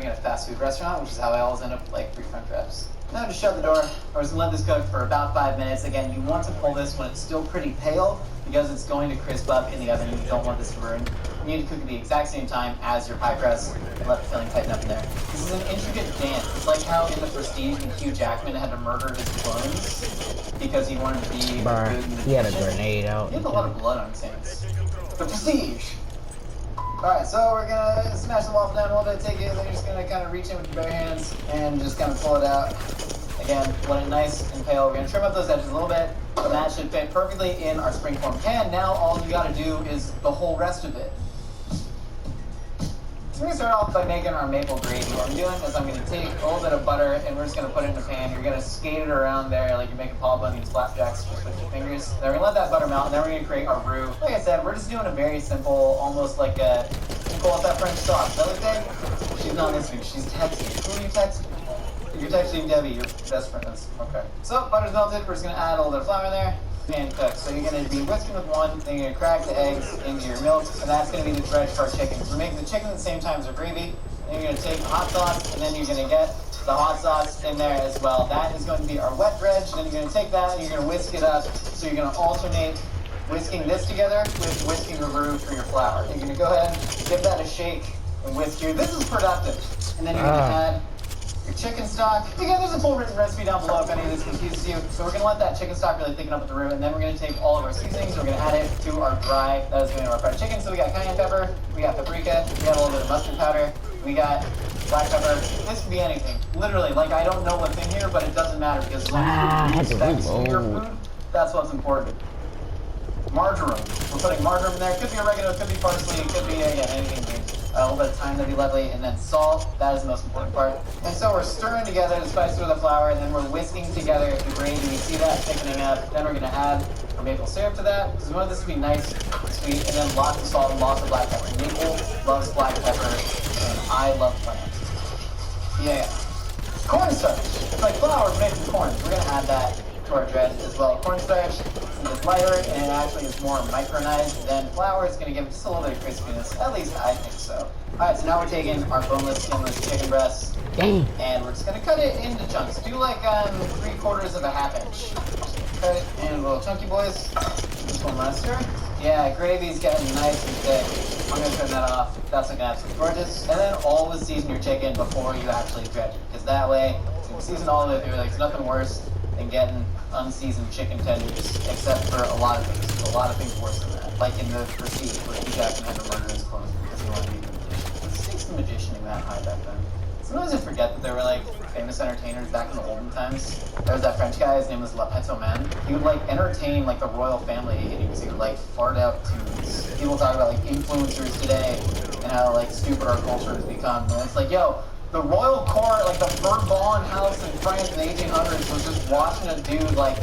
ordering at a fast food restaurant, which is how I always end up with like 3 French wraps. Now just shut the door. We're just gonna let this cook for about 5 minutes. Again, you want to pull this when it's still pretty pale because it's going to crisp up in the oven and you don't want this to burn. You need to cook at the exact same time as your pie crust and let the filling tighten up in there. This is an intricate dance. It's like how in The Prestige when Hugh Jackman had to murder his clones because he wanted to be good in the he had a kitchen. grenade out. He had a lot of blood on his hands. The Prestige! Alright, so we're gonna smash the waffle down a little bit, take it, then you're just gonna kind of reach in with your bare hands and just kind of pull it out. Again, when it's nice and pale, we're gonna trim up those edges a little bit, and that should fit perfectly in our springform pan. Now all you gotta do is the whole rest of it. So we're gonna start off by making our maple gravy. What I'm doing is I'm gonna take a little bit of butter and we're just gonna put it in a pan. You're gonna skate it around there like you're making Paul Bunyan's flapjacks just with your fingers. Then we're gonna let that butter melt and then we're gonna create our roux. Like I said, we're just doing a very simple, almost like a, call it that French sauce. Is that okay? She's not listening, she's texting. Who are you texting? You're texting Debbie, your best friend. Okay. So, butter's melted, we're just gonna add a little bit of flour in there and cook. So you're gonna be whisking with one, then you're gonna crack the eggs into your milk, and that's gonna be the dredge for our chicken. So we're making the chicken at the same time as our gravy. Then you're gonna take the hot sauce, and then you're gonna get the hot sauce in there as well. That is going to be our wet dredge. Then you're gonna take that and you're gonna whisk it up. So you're gonna alternate whisking this together with whisking the roux for your flour. You're gonna go ahead, give that a shake, and whisk here. This is productive. And then you're gonna add your chicken stock. Again, there's a full written recipe down below if any of this confuses you. So we're gonna let that chicken stock really thicken up with the roux, and then we're gonna take all of our seasonings, we're gonna add it to our dry, that is going to our fried chicken. So we got cayenne pepper, we got paprika, we got a little bit of mustard powder, we got black pepper. This could be anything. Literally, like I don't know what's in here, but it doesn't matter because as long as you respect your food, that's what's important. Marjoram. We're putting marjoram in there. It could be oregano, it could be parsley, it could be, again, anything green. A little bit of thyme, that'd be lovely. And then salt, that is the most important part. And so we're stirring together the spice with the flour, and then we're whisking together the gravy. We see that thickening up. Then we're going to add our maple syrup to that, because we want this to be nice, sweet, and then lots of salt and lots of black pepper. Maple loves black pepper, and I love plants. Yeah. Cornstarch. It's like flour made from corn. We're going to add that to our dredge as well. Cornstarch, since it's lighter and it actually is more micronized than flour, it's going to give it just a little bit of crispiness. At least I think so. Alright, so now we're taking our boneless, skinless chicken breast, and we're just going to cut it into chunks. Do like 3/4 of a half inch. Cut it in little chunky boys. This one last here. Yeah, gravy's getting nice and thick. I'm going to turn that off. That's looking absolutely gorgeous. And then always season your chicken before you actually dredge it, because that way you can season all the way through. Like, there's nothing worse than getting unseasoned chicken tenders, except for a lot of things. There's a lot of things worse than that. Like in The Prestige, where Hugh Jackman had to murder his clones because he wanted to be the magician. Let's take some magicianing that high back then. Sometimes I forget that there were like famous entertainers back in the olden times. There was that French guy, his name was La Petite. He would like entertain like the royal family, and he would like fart out tunes. People talk about like influencers today and how like stupid our culture has become. And it's like, yo, the royal court, like the Bourbon house in France in the 1800s was just watching a dude like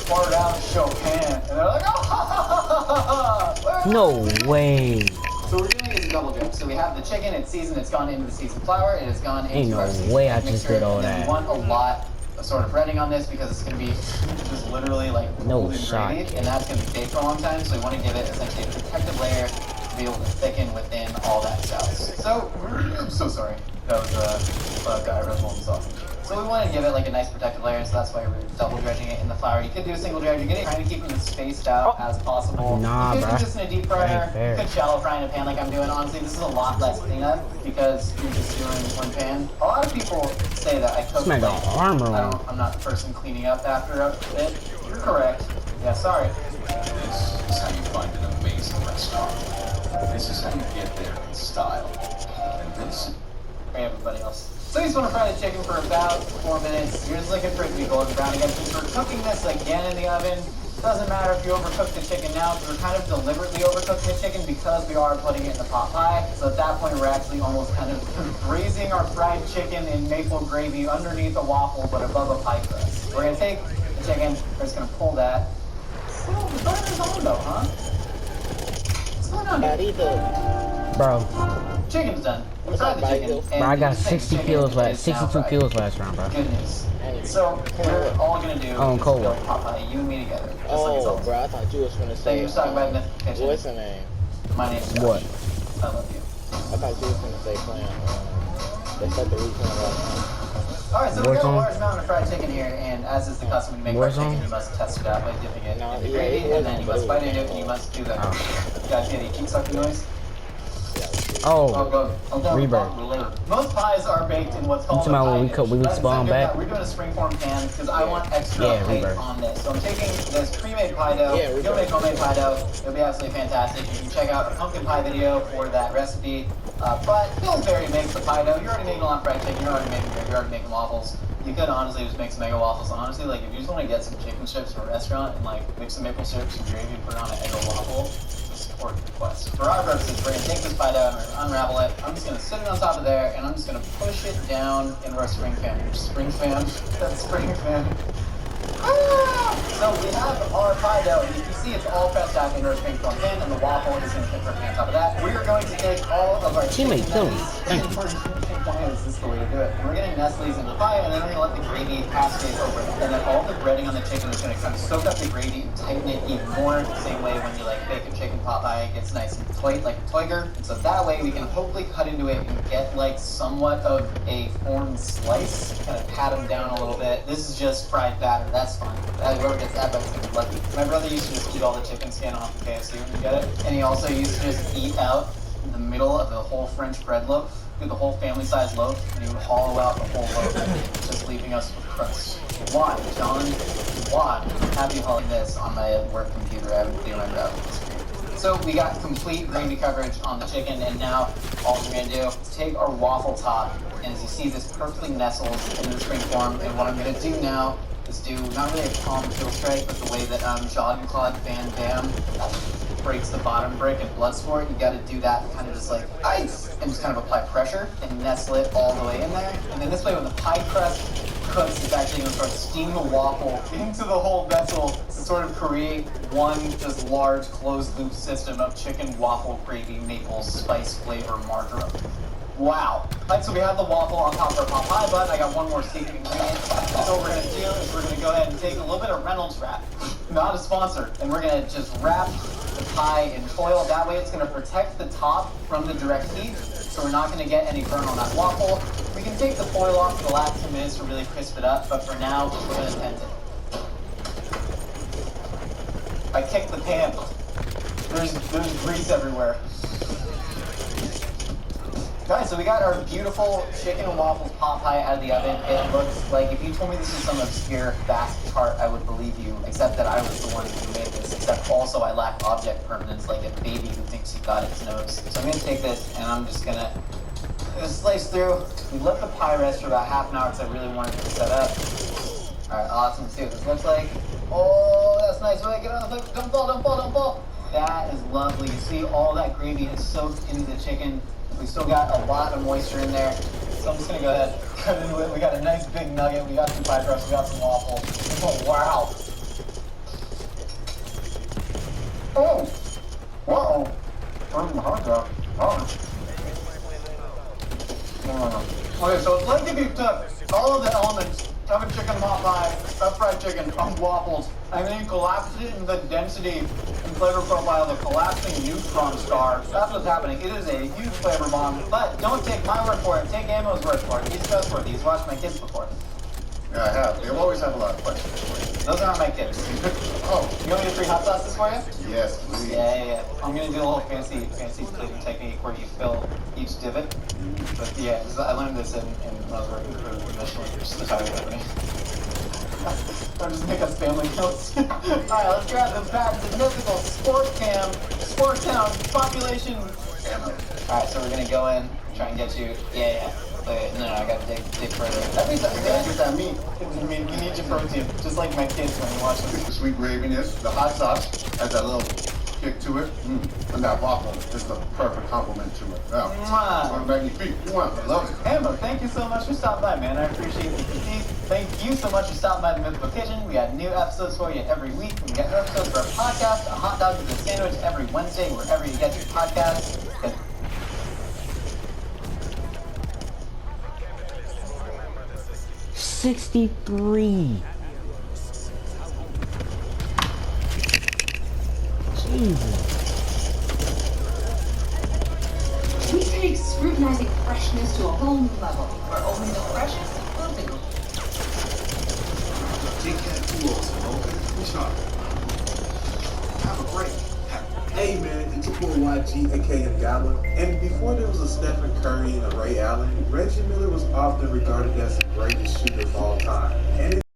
fart out Chopin, and they're like, oh, ha, ha, ha, ha, ha. No way. So we're doing is a double dip. So we have the chicken, it's seasoned, it's gone into the seasoned flour, it has gone into our seasoned way I mixer, just did all and then that. we want a lot of sort of breading on this because it's going to be just literally like golden gravy, and that's going to be baked for a long time. So we want to give it essentially a protective layer to be able to thicken within all that sauce. So I'm so sorry. That was a guy rolling sauce. So we want to give it like a nice protective layer, so that's why we're double dredging it in the flour. You could do a single dredge. You're trying to keep them as spaced out as possible. Nah, you could bruh. do this in a deep fryer. You could shallow fry in a pan like I'm doing. Honestly, this is a lot less cleanup because you're just doing one pan. A lot of people say that I cook Smell the armor on. I'm not the person cleaning up after it. You're correct. Yeah, sorry. This is how you find an amazing restaurant. This is how you get there in style. And this Hey, everybody else. So you just want to fry the chicken for about 4 minutes. You're just looking for it to be golden brown again. Since we're cooking this again in the oven, doesn't matter if you overcook the chicken now, because we're kind of deliberately overcooking the chicken because we are putting it in the pot pie. So at that point, we're actually almost kind of braising our fried chicken in maple gravy underneath a waffle, but above a pie crust. We're going to take the chicken, we're just going to pull that. So the burner's on though, huh? What's going on here? Bro, Chicken's done. We fried the chicken. bro, I got 60 kills last, 62 kills last round, bro. Good news. So we're all gonna do Oh, is cold go one. Popeye, you and me together. Just like it's Oh, always. bro, I thought you was gonna So say. you're talking about Mythic Kitchen. What's her name? My name's Josh. What? I love you. I thought you was gonna say playing. They said the reason why. Alright, so we got a Warzone? large amount of fried chicken here, and as is the custom when you make fried Warzone? chicken, you must test it out by dipping it No, in the yeah, gravy, it and then you must wasn't, bite into it, and you must do that. Oh. You guys get any keep sucking noise? Oh, Go. Rebirth. Most pies are baked in what's called You talking a about pie when we dish. could- we would But spawn instead of back? that, we're doing a springform pan because I want extra Yeah, height Rebirth. on this. So I'm taking this pre-made pie dough. Yeah, You'll make homemade pie dough. It'll be absolutely fantastic. You can check out a pumpkin pie video for that recipe. But Pillsbury makes the pie dough. You're already making a lot of fried chicken. You're already making gravy. You're already making waffles. You could honestly just make some mega waffles. Honestly, like if you just want to get some chicken strips from a restaurant and like mix some maple syrup, some gravy, and put it on an egg waffle, support request. For our purposes, we're gonna take this pie dough and we're gonna unravel it. I'm just gonna sit it on top of there and I'm just gonna push it down into our spring fan. Spring fan? That's spring fan. So we have our pie dough, and you can see it's all pressed out into our spring form pan, and the waffle is going to fit perfectly on top of that. We are going to take all of our Teammate, chicken kill me. nuggets- Thank you. This is the way to do it. And we're getting Nestle's in the pie, and then we're going to let the gravy cascade over it. And then all the breading on the chicken is going to kind of soak up the gravy and tighten it even more. The same way when you like bake a chicken pot pie, it gets nice and tight like a Toiger. And so that way we can hopefully cut into it and get like somewhat of a formed slice. Kind of pat them down a little bit. This is just fried batter. That's fine. Whoever gets that, that's gonna be lucky. My brother used to just eat all the chicken skin off the KFC when you get it, and he also used to just eat out in the middle of the whole French bread loaf, do the whole family-sized loaf, and he would hollow out the whole loaf, just leaving us with crust. Why, John? Why? Have you holding this on my work computer? I haven't cleared my browser screen. So we got complete gravy coverage on the chicken, and now all we're gonna do is take our waffle top, and as you see, this perfectly nestles in the spring form. And what I'm gonna do now is do not really a calm kill strike, but the way that Jean-Claude Van Damme breaks the bottom brick in Bloodsport. You got to do that kind of just like ice, and just kind of apply pressure and nestle it all the way in there. And then this way, when the pie crust cooks, it's actually going to start steaming the waffle into the whole vessel to sort of create one just large closed loop system of chicken waffle gravy maple spice flavor marjoram. Wow. Right, so we have the waffle on top of our pot pie, but I got one more secret ingredient. So what we're going to do is we're going to go ahead and take a little bit of Reynolds wrap, not a sponsor, and we're going to just wrap the pie in foil. That way it's going to protect the top from the direct heat, so we're not going to get any burn on that waffle. We can take the foil off for the last 2 minutes to really crisp it up, but for now, we're going to tent it. I kicked the pan. There's grease everywhere. Guys, so we got our beautiful chicken and waffles pot pie out of the oven. It looks like, if you told me this is some obscure fast tart, I would believe you, except that I was the one who made this, except also I lack object permanence like a baby who thinks he got its nose. So I'm gonna take this and I'm just gonna slice through. We let the pie rest for about half an hour because I really wanted it to set up. Alright, awesome. Let's see what this looks like. Oh, that's nice. Wait, get on the hook. Don't fall, don't fall, don't fall. That is lovely. You see all that gravy has soaked into the chicken. We still got a lot of moisture in there, so I'm just gonna go ahead and cut into it. We got a nice big nugget, we got some pie crust, we got some waffle. Oh, wow. Oh! Whoa! Hard dog. Oh. Okay, so it's like if you took all of the elements of a chicken pot pie, of fried chicken, of waffles, and then you collapsed it in the density and flavor profile of a collapsing neutron star. That's what's happening. It is a huge flavor bomb, but don't take my word for it. Take Ammo's word for it. He's trustworthy. He's watched my kids before. Yeah, I have. They always have a lot of questions for Those aren't my kids. Oh, you want me to free hot sauces for you? you. Yes, please. Yeah. I'm gonna do a little fancy plating technique where you fill each divot. But yeah, I learned this in when I was working for Michelin, which is the tire company. Or just make us family notes. Alright, let's grab the patented mythical Sport Town population. Alright, so we're gonna go in, try and get you. Yeah. Wait, no, I gotta dig further. That means Get that meat. I mean, you need your protein, just like my kids when you watch them. The sweet graviness, the hot sauce has that little kick to it, and that waffle is the perfect complement to it. Now, Mwah. it's magnifique. I love it. Ammo, thank you so much for stopping by, man. I appreciate the critique. Thank you so much for stopping by the Mythical Kitchen. We got new episodes for you every week. We got new episodes for our podcast, a hot dog with a sandwich every Wednesday, wherever you get your podcasts. 63. Jesus. We started scrutinizing fresh freshness to a whole new level, where only the freshest will do. Kit Kat Duos, okay? We shot. Have a break. Hey man, it's your boy YG, aka Gala. And before there was a Stephen Curry and a Ray Allen, Reggie Miller was often regarded as the greatest shooter of all time. And